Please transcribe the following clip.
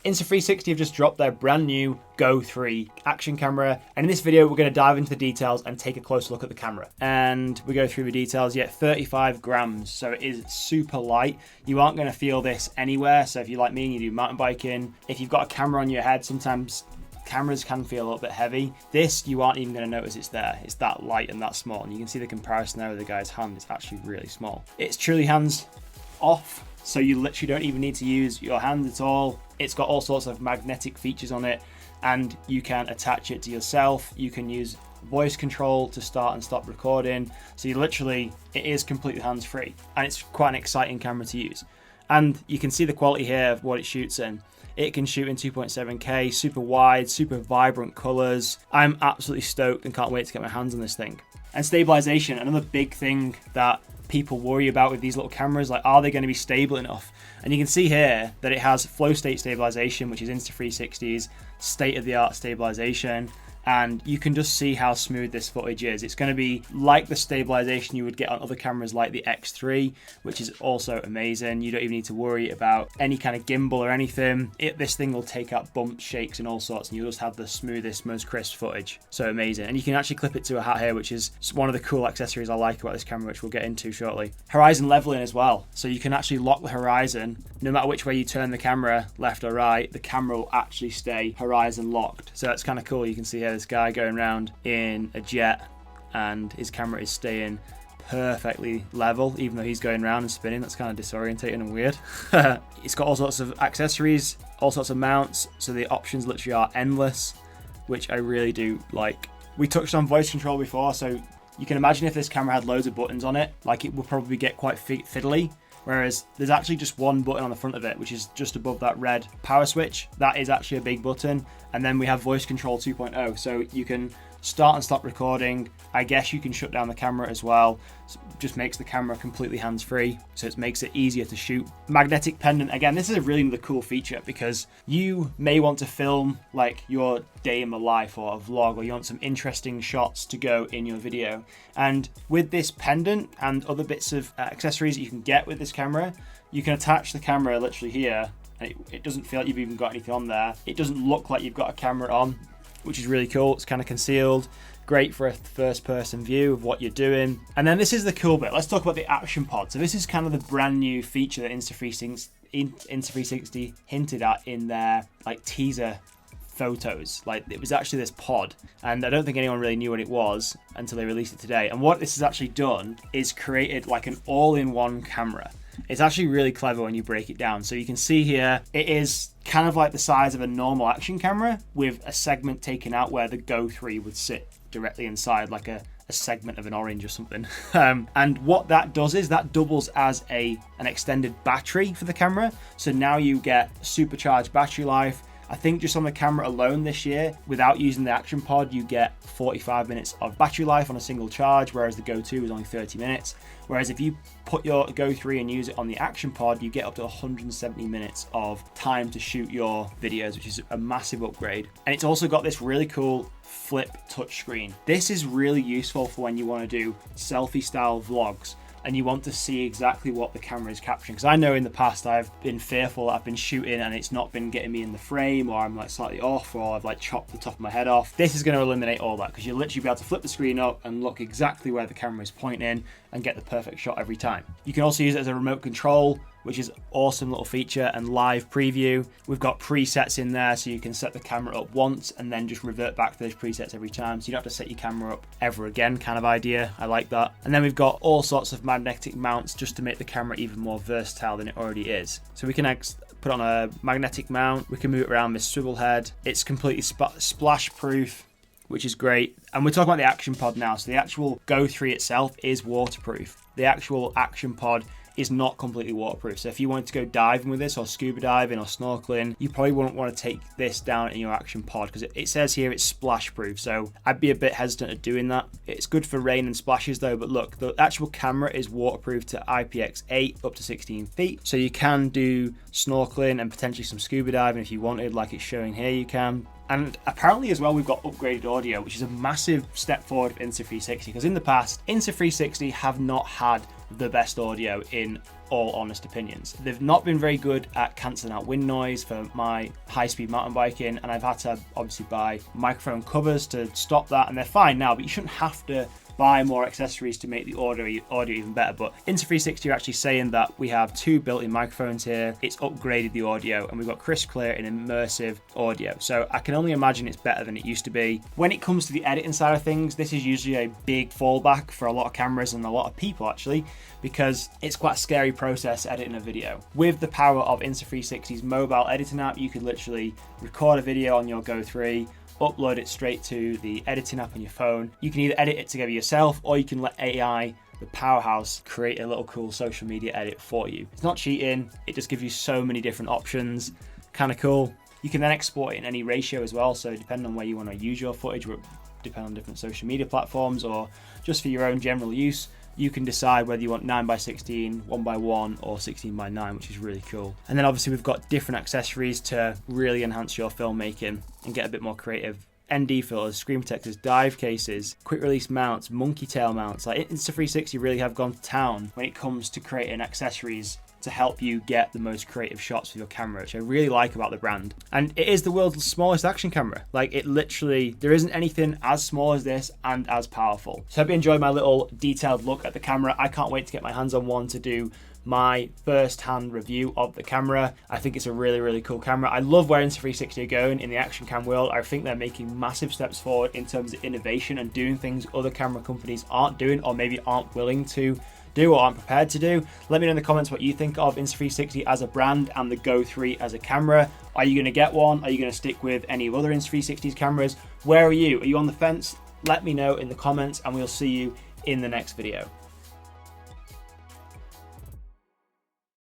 Insta360 have just dropped their brand new GO3 action camera, and in this video we're going to dive into the details and take a closer look at the camera. And we go through the details. 35 grams, so it is super light. You aren't going to feel this anywhere, so if you're like me and you do mountain biking, if you've got a camera on your head, sometimes cameras can feel a little bit heavy. This, you aren't even going to notice it's there. It's that light and that small, and you can see the comparison there with the guy's hand. It's actually really small. It's truly hands off, so you literally don't even need to use your hand at all. It's got all sorts of magnetic features on it, and you can attach it to yourself. You can use voice control to start and stop recording, so you literally, it is completely hands-free, and it's quite an exciting camera to use. And you can see the quality here of what it shoots in. It can shoot in 2.7K, super wide, super vibrant colors. I'm absolutely stoked and can't wait to get my hands on this thing. And stabilization, another big thing that people worry about with these little cameras, like, are they going to be stable enough? And you can see here that it has flow state stabilization, which is Insta360's state-of-the-art stabilization. And you can just see how smooth this footage is. It's going to be like the stabilization you would get on other cameras like the X3, which is also amazing. You don't even need to worry about any kind of gimbal or anything. This thing will take out bumps, shakes and all sorts, and you'll just have the smoothest, most crisp footage. So amazing. And you can actually clip it to a hat here, which is one of the cool accessories I like about this camera, which we'll get into shortly. Horizon leveling as well. So you can actually lock the horizon. No matter which way you turn the camera, left or right, the camera will actually stay horizon locked. So that's kind of cool. You can see here this guy going around in a jet and his camera is staying perfectly level even though he's going around and spinning. That's kind of disorientating and weird. It's got all sorts of accessories, all sorts of mounts, so the options literally are endless, which I really do like. We touched on voice control before, so you can imagine if this camera had loads of buttons on it, like, it would probably get quite fiddly. Whereas there's actually just one button on the front of it, which is just above that red power switch. That is actually a big button. And then we have voice control 2.0. So you can start and stop recording. I guess you can shut down the camera as well. Just makes the camera completely hands-free, so it makes it easier to shoot. Magnetic pendant, again, this is a really cool feature because you may want to film like your day in the life or a vlog, or you want some interesting shots to go in your video. And with this pendant and other bits of accessories that you can get with this camera, you can attach the camera literally here, and it doesn't feel like you've even got anything on there. It doesn't look like you've got a camera on, which is really cool. It's kind of concealed. Great for a first person view of what you're doing. And then this is the cool bit. Let's talk about the action pod. So this is kind of the brand new feature that Insta360 hinted at in their like teaser photos. Like, it was actually this pod, and I don't think anyone really knew what it was until they released it today. And what this has actually done is created like an all-in-one camera. It's actually really clever when you break it down. So you can see here, it is kind of like the size of a normal action camera with a segment taken out where the GO3 would sit directly inside, like a segment of an orange or something. And what that does is that doubles as an extended battery for the camera. So now you get supercharged battery life. I think just on the camera alone this year, without using the action pod, you get 45 minutes of battery life on a single charge, whereas the GO2 is only 30 minutes. Whereas if you put your GO3 and use it on the action pod, you get up to 170 minutes of time to shoot your videos, which is a massive upgrade. And it's also got this really cool flip touchscreen. This is really useful for when you want to do selfie style vlogs and you want to see exactly what the camera is capturing. Because I know in the past I've been fearful that I've been shooting and it's not been getting me in the frame, or I'm like slightly off, or I've like chopped the top of my head off. This is going to eliminate all that, because you'll literally be able to flip the screen up and look exactly where the camera is pointing and get the perfect shot every time. You can also use it as a remote control, which is an awesome little feature, and live preview. We've got presets in there, so you can set the camera up once and then just revert back to those presets every time, so you don't have to set your camera up ever again kind of idea. I like that. And then we've got all sorts of magnetic mounts just to make the camera even more versatile than it already is. So we can put on a magnetic mount, we can move it around this swivel head. It's completely splash proof, which is great. And we're talking about the action pod now. So the actual GO3 itself is waterproof. The actual action pod is not completely waterproof. So if you wanted to go diving with this, or scuba diving or snorkeling, you probably wouldn't want to take this down in your action pod, because it says here it's splash proof. So I'd be a bit hesitant at doing that. It's good for rain and splashes though, but look, the actual camera is waterproof to IPX8 up to 16 feet. So you can do snorkeling and potentially some scuba diving if you wanted, like it's showing here you can. And apparently as well, we've got upgraded audio, which is a massive step forward for Insta360, because in the past, Insta360 have not had the best audio in all honest opinions. They've not been very good at cancelling out wind noise for my high-speed mountain biking, and I've had to obviously buy microphone covers to stop that, and they're fine now, but you shouldn't have to buy more accessories to make the audio even better. But Insta360 are actually saying that we have 2 built-in microphones here. It's upgraded the audio, and we've got crisp, clear and immersive audio. So I can only imagine it's better than it used to be. When it comes to the editing side of things, this is usually a big fallback for a lot of cameras and a lot of people actually, because it's quite a scary process editing a video. With the power of Insta360's mobile editing app, you could literally record a video on your GO3, upload it straight to the editing app on your phone. You can either edit it together yourself, or you can let AI, the powerhouse, create a little cool social media edit for you. It's not cheating, it just gives you so many different options. Kind of cool. You can then export it in any ratio as well, so depending on where you want to use your footage, depending on different social media platforms, or just for your own general use, you can decide whether you want 9x16, 1x1 or 16x9, which is really cool. And then obviously we've got different accessories to really enhance your filmmaking and get a bit more creative. ND filters, screen protectors, dive cases, quick release mounts, monkey tail mounts. Like Insta360 really have gone to town when it comes to creating accessories to help you get the most creative shots with your camera, which I really like about the brand. And it is the world's smallest action camera. Like, it literally, there isn't anything as small as this and as powerful. So I hope you enjoyed my little detailed look at the camera. I can't wait to get my hands on one to do my first-hand review of the camera. I think it's a really, really cool camera. I love where Insta360 are going in the action cam world. I think they're making massive steps forward in terms of innovation and doing things other camera companies aren't doing, or maybe aren't willing to do or aren't prepared to do. Let me know in the comments what you think of Insta360 as a brand and the GO3 as a camera. Are you going to get one? Are you going to stick with any of other Insta360's cameras? Where are you? Are you on the fence? Let me know in the comments, and we'll see you in the next video.